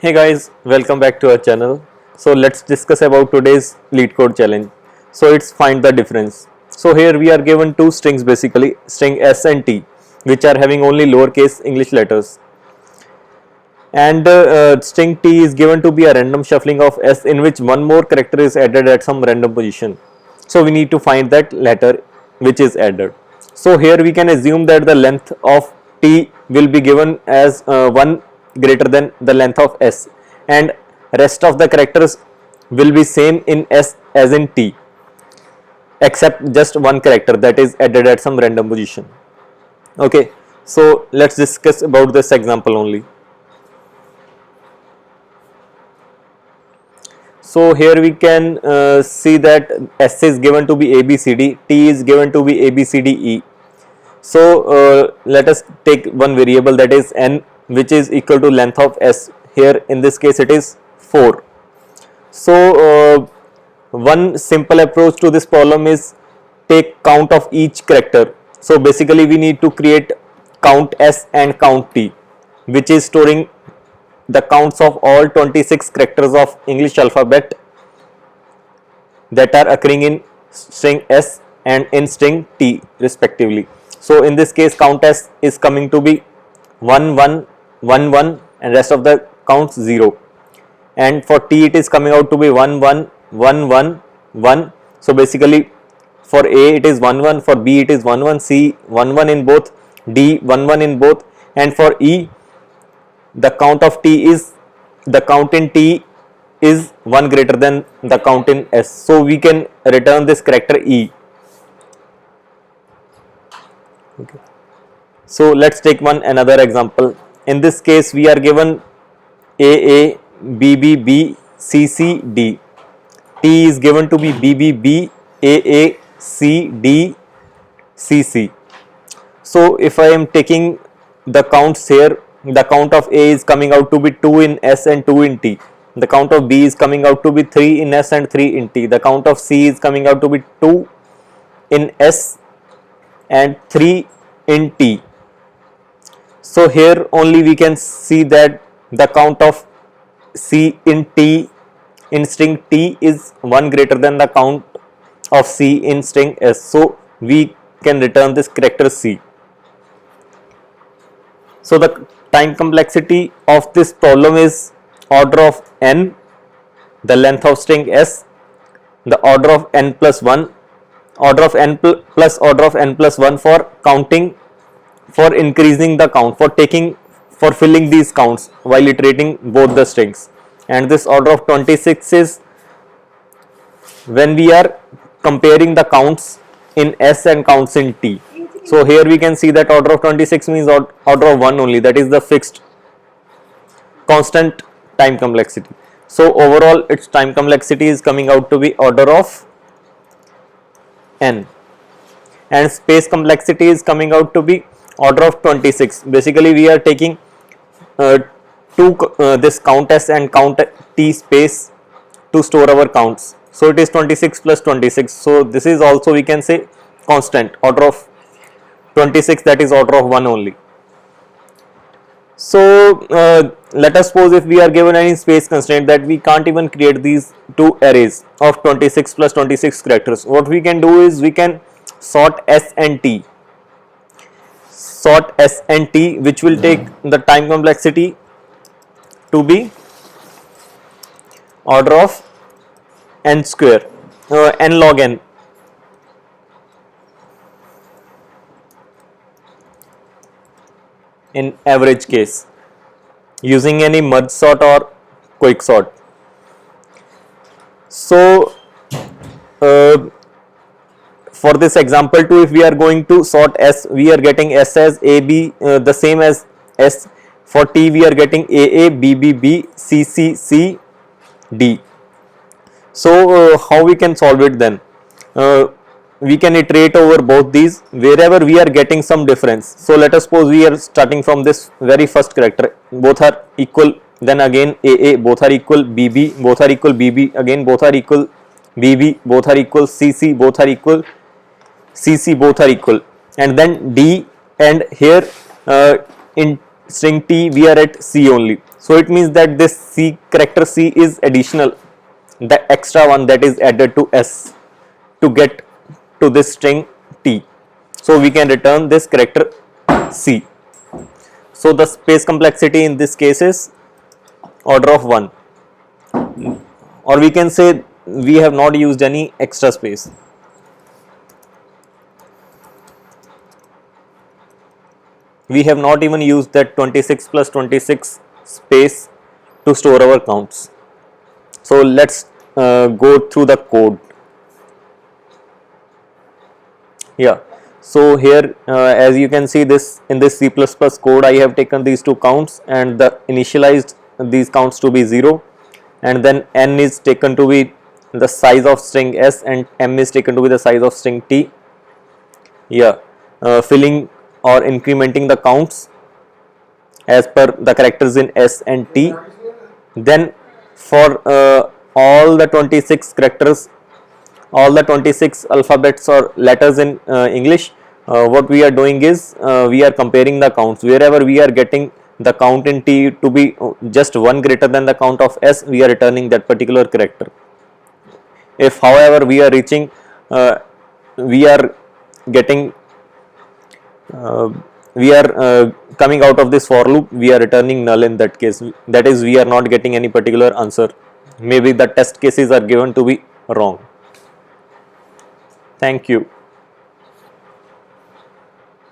Hey guys, welcome back to our channel. So let's discuss about today's lead code challenge. So it's find the difference. So here we are given two strings basically, string S and T, which are having only lowercase English letters. And string T is given to be a random shuffling of S in which one more character is added at some random position. So we need to find that letter which is added. So here we can assume that the length of T will be given as 1 greater than the length of S, and rest of the characters will be same in S as in T, except just one character that is added at some random position. Okay, so let's discuss about this example only. So here we can see that S is given to be ABCD, T is given to be ABCDE. So let us take one variable, that is n, which is equal to length of S. Here in this case it is 4. So one simple approach to this problem is take count of each character. So basically we need to create count S and count T, which is storing the counts of all 26 characters of English alphabet that are occurring in string S and in string T respectively. So in this case count S is coming to be 1 1 1 1 and rest of the counts 0, and for T it is coming out to be 1 1 1 1 1. So basically for A it is 1 1, for B it is 1 1, C 1 1 in both, D 1 1 in both, and for E the count of T is, the count in T is 1 greater than the count in S. So we can return this character E. Okay. So let's take another example. In this case we are given AA, BBB, CCD. T is given to be BBB, AA, CD, CC. So if I am taking the counts here, the count of A is coming out to be 2 in S and 2 in T. The count of B is coming out to be 3 in S and 3 in T. The count of C is coming out to be 2 in S and 3 in T. So here only we can see that the count of C in T in string T is 1 greater than the count of C in string S. So we can return this character C. So the time complexity of this problem is order of n, the length of string S, the order of n plus 1, order of n plus order of n plus 1 for counting, for increasing the count, for filling these counts while iterating both the strings, and this order of 26 is when we are comparing the counts in S and counts in T. So here we can see that order of 26 means order of 1 only, that is the fixed constant time complexity. So overall its time complexity is coming out to be order of n, and space complexity is coming out to be order of 26. Basically we are taking this count S and count T space to store our counts. So it is 26 plus 26. So this is also we can say constant order of 26, that is order of 1 only. So let us suppose if we are given any space constraint that we can't even create these two arrays of 26 plus 26 characters. What we can do is we can sort S and T. Sort S and T, which will take the time complexity to be order of n square, n log n. In average case, using any merge sort or quick sort. So for this example too, if we are going to sort S, we are getting S as AB, the same as S. For T we are getting AA, BBB, CC, D. So how we can solve it then? We can iterate over both these wherever we are getting some difference. So let us suppose we are starting from this very first character, both are equal, then again AA, both are equal, BB, both are equal, BB, again both are equal, BB, both are equal, CC, both are equal, CC, both are equal, and then D, and here in string T we are at C only. So it means that this C character C is additional, the extra one that is added to S to get to this string T. So we can return this character C. So the space complexity in this case is order of 1, or we can say we have not used any extra space. We have not even used that 26 plus 26 space to store our counts. So let's go through the code. Yeah, so here as you can see, this in this C++ code, I have taken these two counts and the initialized these counts to be 0, and then n is taken to be the size of string S and m is taken to be the size of string T. Yeah, filling or incrementing the counts as per the characters in S and T. Then for all the 26 characters, all the 26 alphabets or letters in English, what we are doing is we are comparing the counts. Wherever we are getting the count in T to be just 1 greater than the count of S, we are returning that particular character. If however we are reaching, we are getting we are coming out of this for loop, we are returning null in that case. That is, we are not getting any particular answer. Maybe the test cases are given to be wrong. Thank you.